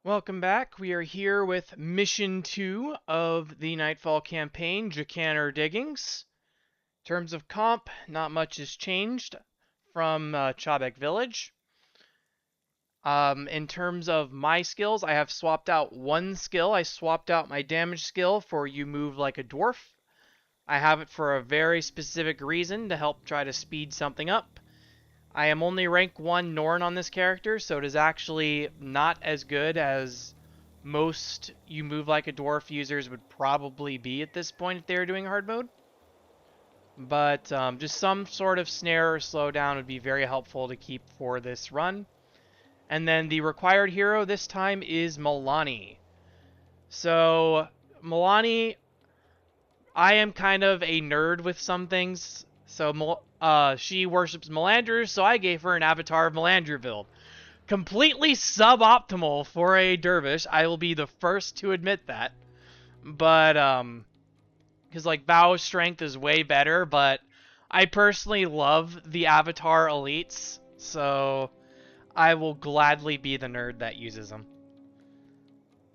Welcome back. We are here with Mission 2 of the Nightfall campaign, Jokanur Diggings. In terms of comp, not much has changed from Chabek Village. In terms of my skills, I have swapped out one skill. I swapped out my damage skill for You Move Like a Dwarf. I have it for a very specific reason to help try to speed something up. I am only rank 1 Norn on this character, so it is actually not as good as most You Move Like a Dwarf users would probably be at this point if they were doing hard mode. But just some sort of snare or slowdown would be very helpful to keep for this run. And then the required hero this time is Melonni. So, Melonni, I am kind of a nerd with some things. So, she worships Melandru, so I gave her an avatar of Melandru build. Completely suboptimal for a dervish. I will be the first to admit that. But, because, like, Vow of Strength is way better, but I personally love the avatar elites, so I will gladly be the nerd that uses them.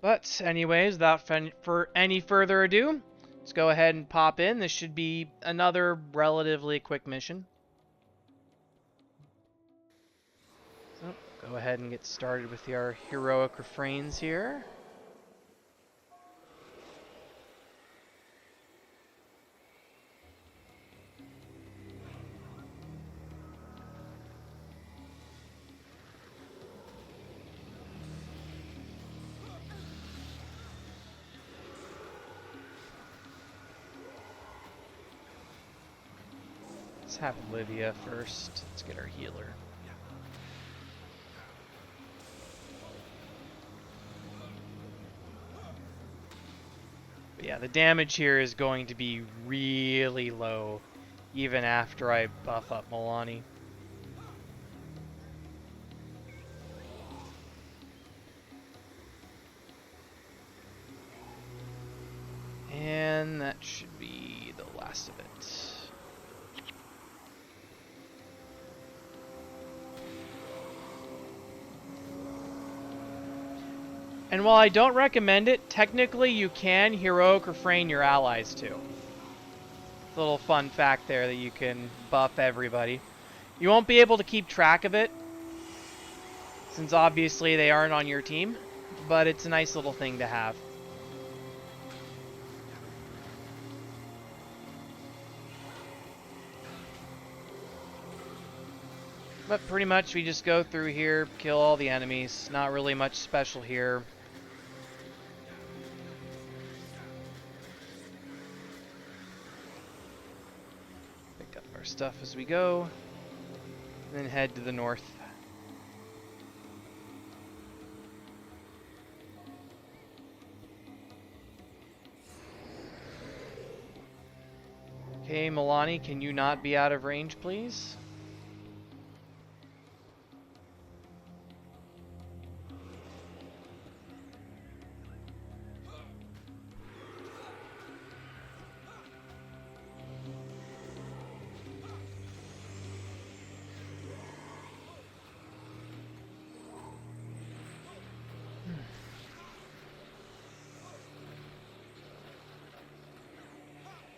But, anyways, without for any further ado, let's go ahead and pop in. This should be another relatively quick mission. So, go ahead and get started with our heroic refrains here. Let's have Livia first. Let's get our healer. But yeah, the damage here is going to be really low, even after I buff up Melonni. And that should be the last of it. And while I don't recommend it, technically you can heroic refrain your allies too. It's a little fun fact there that you can buff everybody. You won't be able to keep track of it, since obviously they aren't on your team, but it's a nice little thing to have. But pretty much we just go through here, kill all the enemies. Not really much special here. Pick up our stuff as we go, and then head to the north. Okay, Melonni, can you not be out of range, please?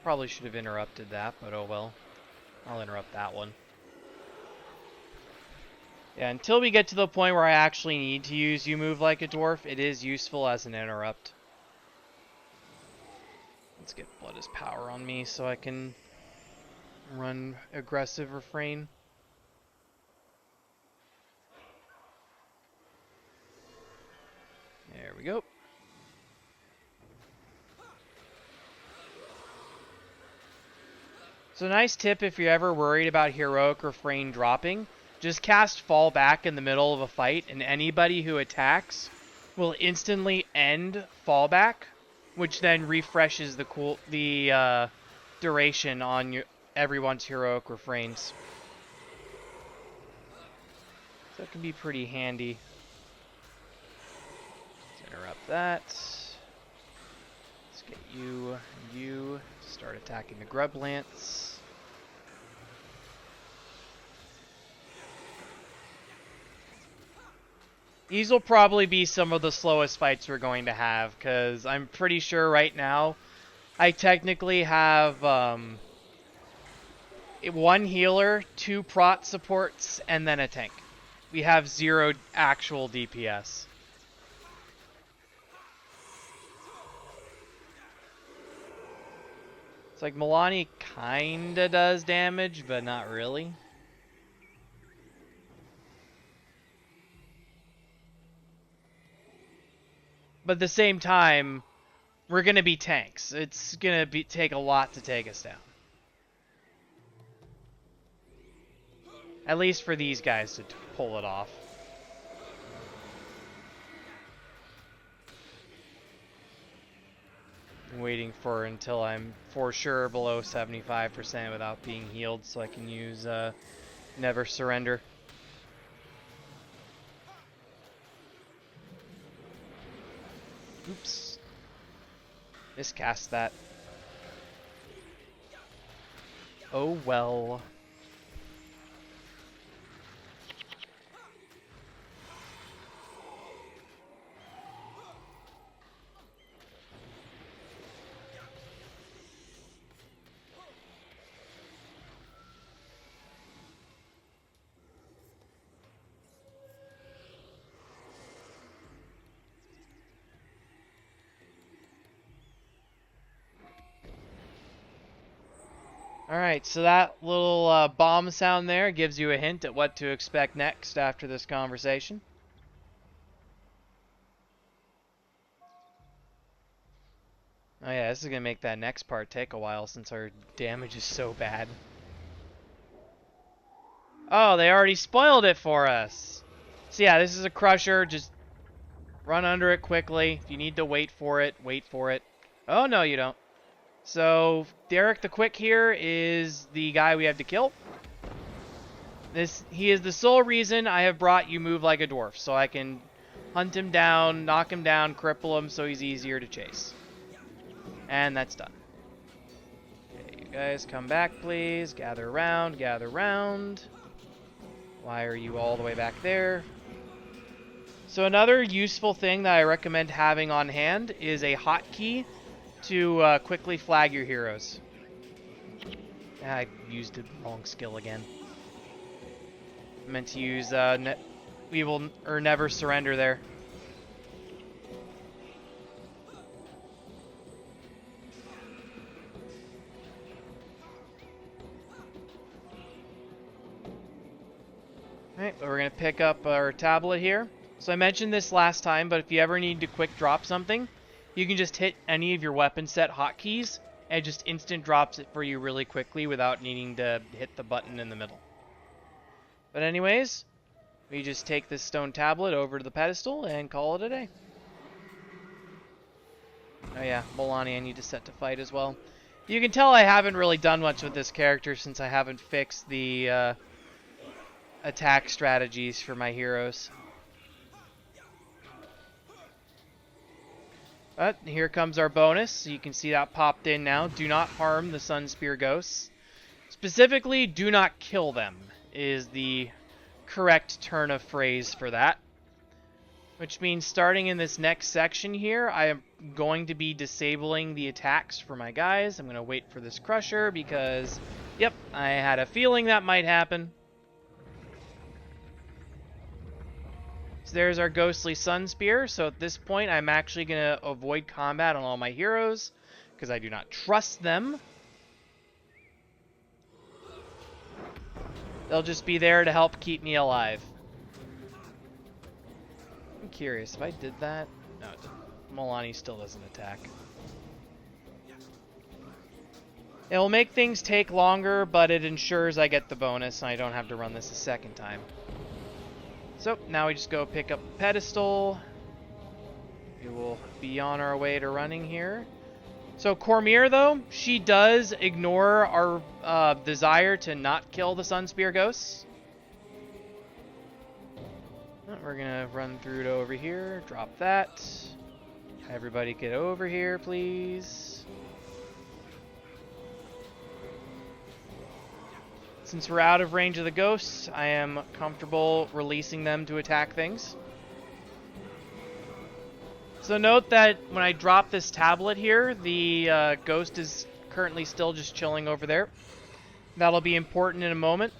Probably should have interrupted that, but oh well. I'll interrupt that one. Yeah, until we get to the point where I actually need to use You Move Like a Dwarf, it is useful as an interrupt. Let's get Blood as Power on me so I can run aggressive refrain. There we go. So nice tip if you're ever worried about heroic refrain dropping, just cast Fall Back in the middle of a fight and anybody who attacks will instantly end Fallback, which then refreshes the duration on everyone's heroic refrains. So that can be pretty handy. Let's interrupt that. Let's get you and you to start attacking the Grub Lance. These will probably be some of the slowest fights we're going to have, because I'm pretty sure right now I technically have one healer, 2 prot supports, and then a tank. We have 0 actual DPS. It's like Melonni kinda does damage, but not really. But at the same time, we're gonna be tanks. It's gonna take a lot to take us down. At least for these guys to pull it off. I'm waiting for until I'm for sure below 75% without being healed so I can use Never Surrender. Oops. Miscast that. Oh well. Alright, so that little bomb sound there gives you a hint at what to expect next after this conversation. Oh yeah, this is going to make that next part take a while since our damage is so bad. Oh, they already spoiled it for us! So yeah, this is a crusher, just run under it quickly. If you need to wait for it, wait for it. Oh no, you don't. So, Derek the Quick here is the guy we have to kill. He is the sole reason I have brought You Move Like a Dwarf, so I can hunt him down, knock him down, cripple him so he's easier to chase. And that's done. Okay, you guys come back, please. Gather around, gather round. Why are you all the way back there? So another useful thing that I recommend having on hand is a hotkey to quickly flag your heroes. I used the wrong skill again. I meant to use we will or Never Surrender there. Alright, we're gonna pick up our tablet here. So I mentioned this last time, but if you ever need to quick drop something, you can just hit any of your weapon set hotkeys, and it just instant drops it for you really quickly without needing to hit the button in the middle. But anyways, we just take this stone tablet over to the pedestal and call it a day. Oh yeah, Melonni I need to set to fight as well. You can tell I haven't really done much with this character since I haven't fixed the attack strategies for my heroes. But here comes our bonus. You can see that popped in now. Do not harm the Sun Spear Ghosts. Specifically, do not kill them is the correct turn of phrase for that. Which means starting in this next section here, I am going to be disabling the attacks for my guys. I'm going to wait for this Crusher because, yep, I had a feeling that might happen. So there's our Ghostly Sun Spear. So at this point, I'm actually going to avoid combat on all my heroes because I do not trust them. They'll just be there to help keep me alive. I'm curious, if I did that... No, Melonni still doesn't attack. It will make things take longer, but it ensures I get the bonus and I don't have to run this a second time. So, now we just go pick up the pedestal. We will be on our way to running here. So Cormier, though, she does ignore our desire to not kill the Sun Spear Ghosts. We're going to run through to over here, drop that. Everybody get over here, please. Since we're out of range of the ghosts, I am comfortable releasing them to attack things. So note that when I drop this tablet here, the ghost is currently still just chilling over there. That'll be important in a moment.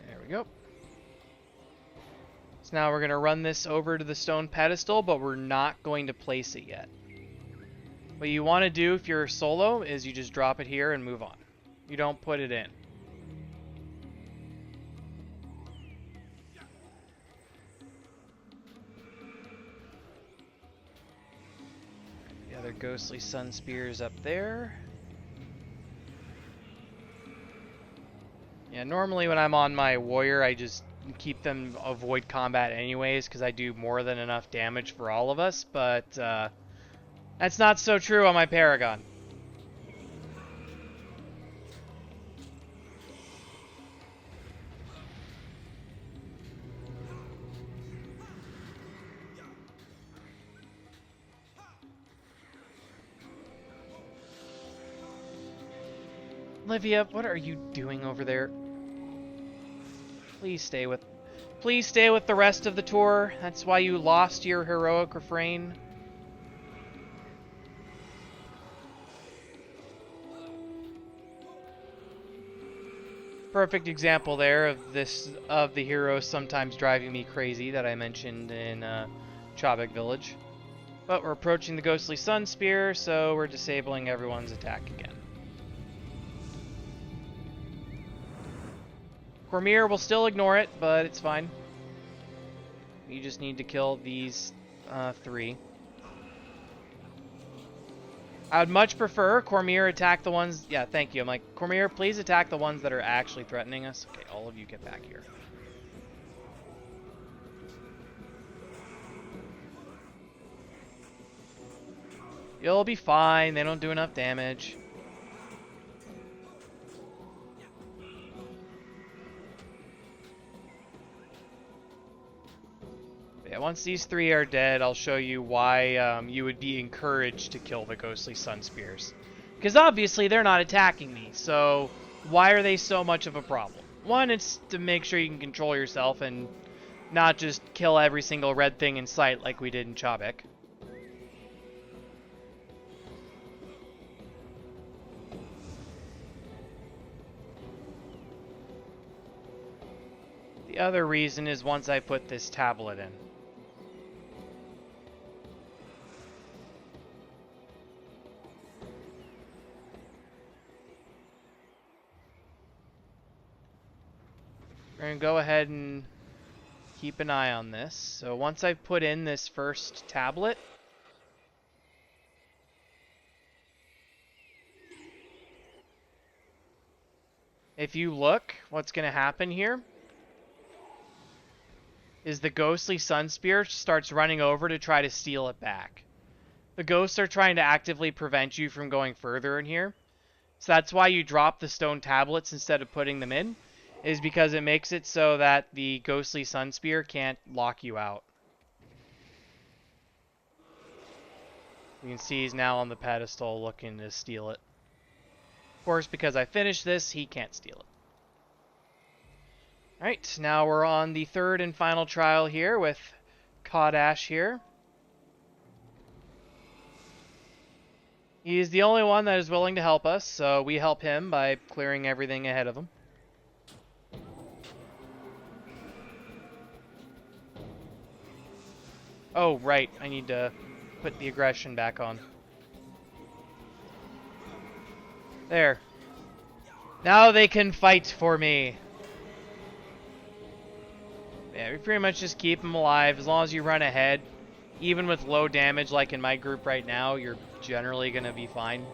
There we go. So now we're going to run this over to the stone pedestal, but we're not going to place it yet. What you want to do if you're solo is you just drop it here and move on. You don't put it in. The other ghostly sun spears up there. Yeah, normally when I'm on my warrior, I just keep them avoid combat anyways, because I do more than enough damage for all of us, but that's not so true on my Paragon. Livia, what are you doing over there? Please stay with the rest of the tour. That's why you lost your heroic refrain. Perfect example there of the hero sometimes driving me crazy that I mentioned in Chobek Village. But we're approaching the ghostly sun spear, so we're disabling everyone's attack again. Cormier will still ignore it, but it's fine. You just need to kill these 3. I would much prefer Cormier attack the ones... Yeah, thank you. I'm like, Cormier, please attack the ones that are actually threatening us. Okay, all of you get back here. You'll be fine. They don't do enough damage. Yeah, once these 3 are dead, I'll show you why you would be encouraged to kill the ghostly sun spears. Because obviously they're not attacking me, so why are they so much of a problem? One, it's to make sure you can control yourself and not just kill every single red thing in sight like we did in Chobek. The other reason is once I put this tablet in. We're going to go ahead and keep an eye on this. So once I've put in this first tablet, if you look, what's going to happen here is the ghostly sun spear starts running over to try to steal it back. The ghosts are trying to actively prevent you from going further in here. So that's why you drop the stone tablets instead of putting them in, is because it makes it so that the ghostly sun spear can't lock you out. You can see he's now on the pedestal looking to steal it. Of course, because I finished this, he can't steal it. Alright, now we're on the 3rd and final trial here with Kodash here. He's the only one that is willing to help us, so we help him by clearing everything ahead of him. Oh, right, I need to put the aggression back on. There. Now they can fight for me. Yeah, we pretty much just keep them alive as long as you run ahead. Even with low damage like in my group right now, you're generally going to be fine.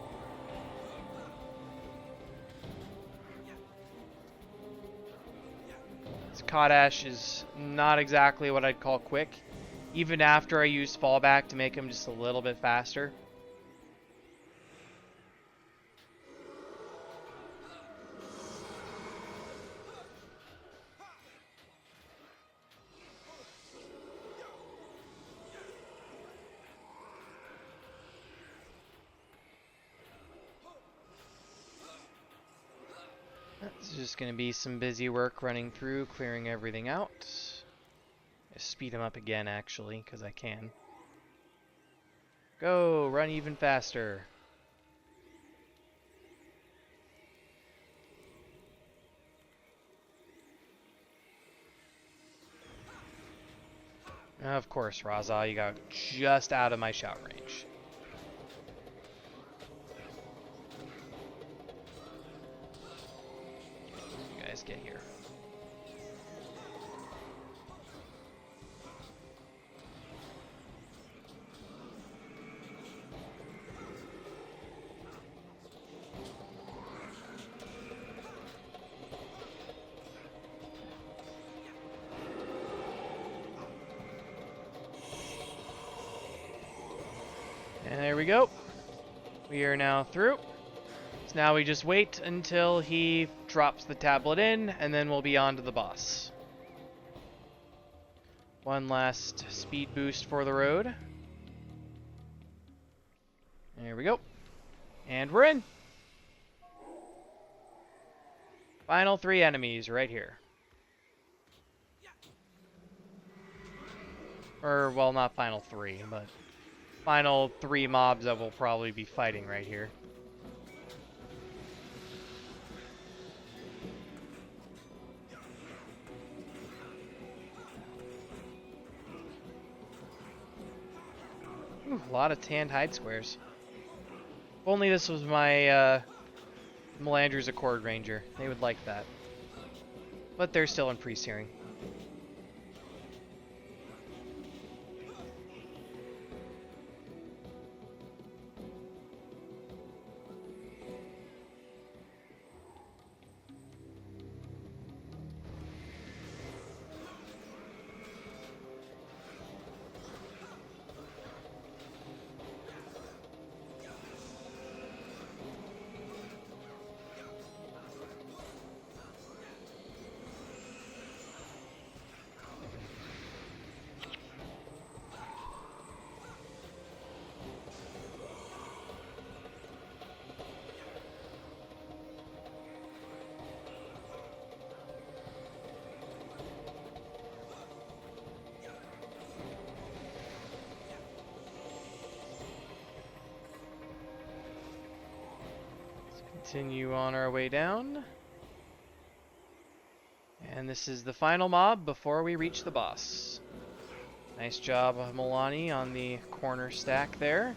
This Kodash is not exactly what I'd call quick. Even after I use fallback to make him just a little bit faster. Just gonna be some busy work running through, clearing everything out. Speed him up again, actually, because I can. Go, run even faster. Of course, Razah, you got just out of my shout range. You guys get here. And there we go. We are now through. So now we just wait until he drops the tablet in, and then we'll be on to the boss. One last speed boost for the road. There we go. And we're in. Final 3 enemies right here. Or, well, not final 3, but final 3 mobs that we'll probably be fighting right here. Ooh, a lot of tanned hide squares. If only this was my Melandru's Accord Ranger. They would like that. But they're still in pre-searing. Continue on our way down. And this is the final mob before we reach the boss. Nice job of Melonni on the corner stack there.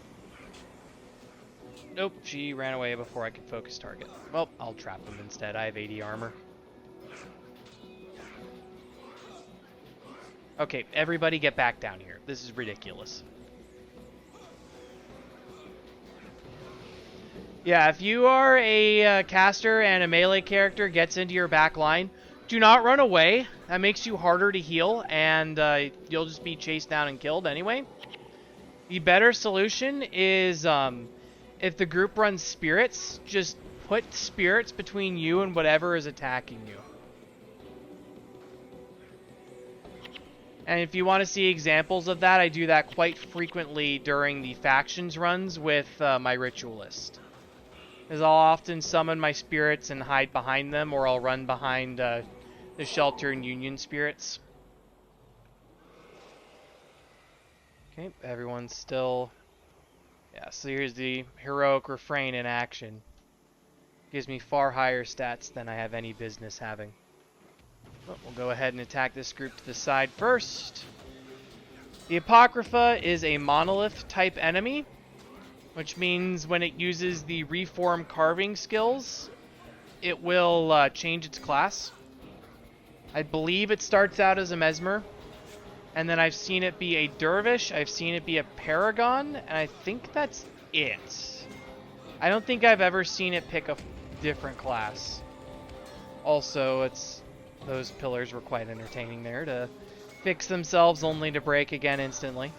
Nope, she ran away before I could focus target. Well, I'll trap him instead. I have 80 armor. Okay, everybody get back down here. This is ridiculous. Yeah, if you are a caster and a melee character gets into your back line, do not run away. That makes you harder to heal, and you'll just be chased down and killed anyway. The better solution is, if the group runs spirits, just put spirits between you and whatever is attacking you. And if you want to see examples of that, I do that quite frequently during the factions runs with my ritualist. Is I'll often summon my spirits and hide behind them, or I'll run behind the shelter and union spirits. Okay, everyone's still... Yeah, so here's the heroic refrain in action. Gives me far higher stats than I have any business having. But we'll go ahead and attack this group to the side first. The Apocrypha is a monolith type enemy, which means when it uses the reform carving skills, it will change its class. I believe it starts out as a Mesmer, and then I've seen it be a Dervish, I've seen it be a Paragon, and I think that's it. I don't think I've ever seen it pick a different class. Also, those pillars were quite entertaining there to fix themselves only to break again instantly.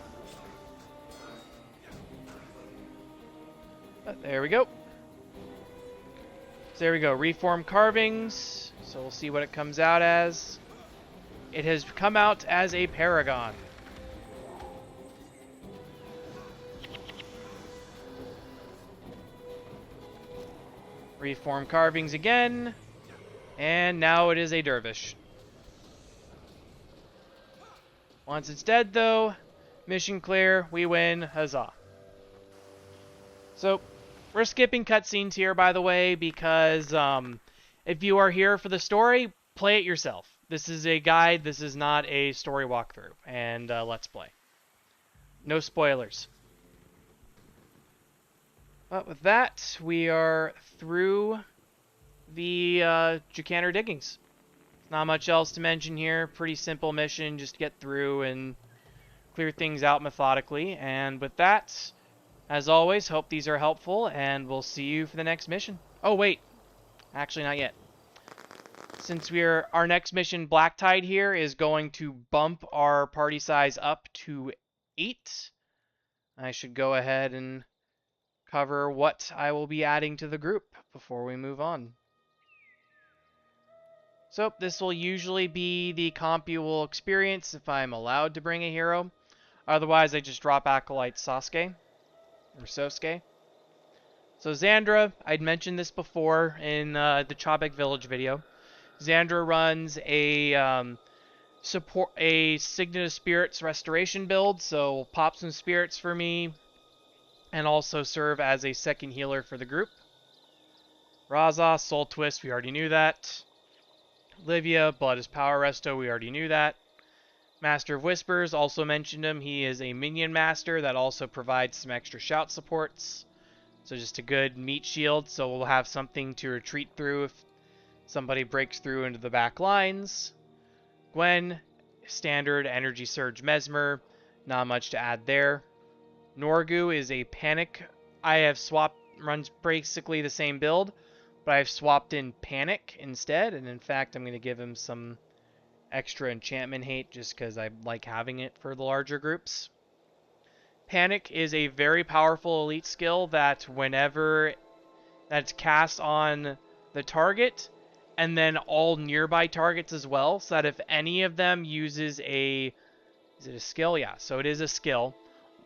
But there we go. So there we go. Reform carvings. So we'll see what it comes out as. It has come out as a Paragon. Reform carvings again. And now it is a dervish. Once it's dead, though, mission clear, we win, huzzah. So, we're skipping cutscenes here, by the way, because if you are here for the story, play it yourself. This is a guide, this is not a story walkthrough, and let's play. No spoilers. But with that, we are through the Jokanur Diggings. Not much else to mention here. Pretty simple mission. Just get through and clear things out methodically. And with that, as always, hope these are helpful, and we'll see you for the next mission. Oh, wait. Actually, not yet. Since our next mission, Black Tide here, is going to bump our party size up to 8. I should go ahead and cover what I will be adding to the group before we move on. So this will usually be the comp you will experience if I'm allowed to bring a hero. Otherwise, I just drop Acolyte Sasuke, or Sosuke. So Xandra, I'd mentioned this before in the Chobek Village video. Xandra runs a Signet of Spirits restoration build, so pop some spirits for me, and also serve as a second healer for the group. Razah, Soul Twist, we already knew that. Livia, Blood is Power Resto, we already knew that. Master of Whispers, also mentioned him. He is a minion master that also provides some extra shout supports. So just a good meat shield, so we'll have something to retreat through if somebody breaks through into the back lines. Gwen, standard energy surge mesmer, not much to add there. Norgu is a panic. I have swapped, runs basically the same build, but I've swapped in Panic instead, and in fact I'm going to give him some extra enchantment hate just because I like having it for the larger groups. Panic is a very powerful elite skill that whenever that's cast on the target, and then all nearby targets as well, so that if any of them uses is it a skill? Yeah, so it is a skill.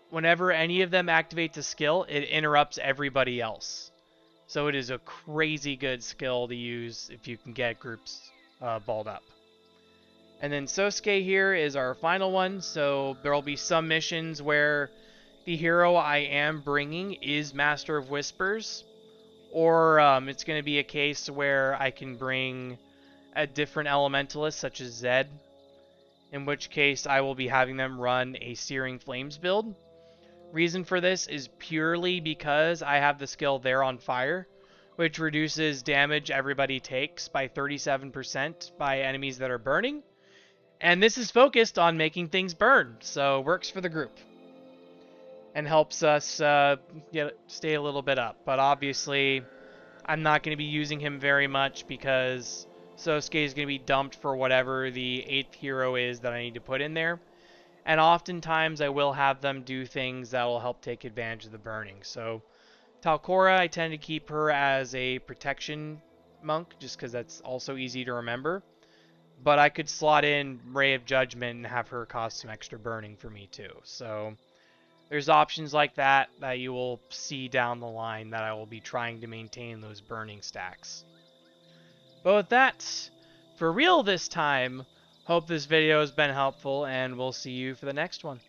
Whenever any of them activates a skill, it interrupts everybody else. So it is a crazy good skill to use if you can get groups balled up. And then Sosuke here is our final one, so there will be some missions where the hero I am bringing is Master of Whispers, or it's going to be a case where I can bring a different elementalist such as Zed, in which case I will be having them run a Searing Flames build. Reason for this is purely because I have the skill They're on Fire, which reduces damage everybody takes by 37% by enemies that are burning. And this is focused on making things burn, so works for the group. And helps us stay a little bit up. But obviously, I'm not going to be using him very much because Sosuke is going to be dumped for whatever the 8th hero is that I need to put in there. And oftentimes I will have them do things that will help take advantage of the burning. So Talcora, I tend to keep her as a protection monk just because that's also easy to remember. But I could slot in Ray of Judgment and have her cause some extra burning for me too. So there's options like that that you will see down the line that I will be trying to maintain those burning stacks. But with that, for real this time, hope this video has been helpful, and we'll see you for the next one.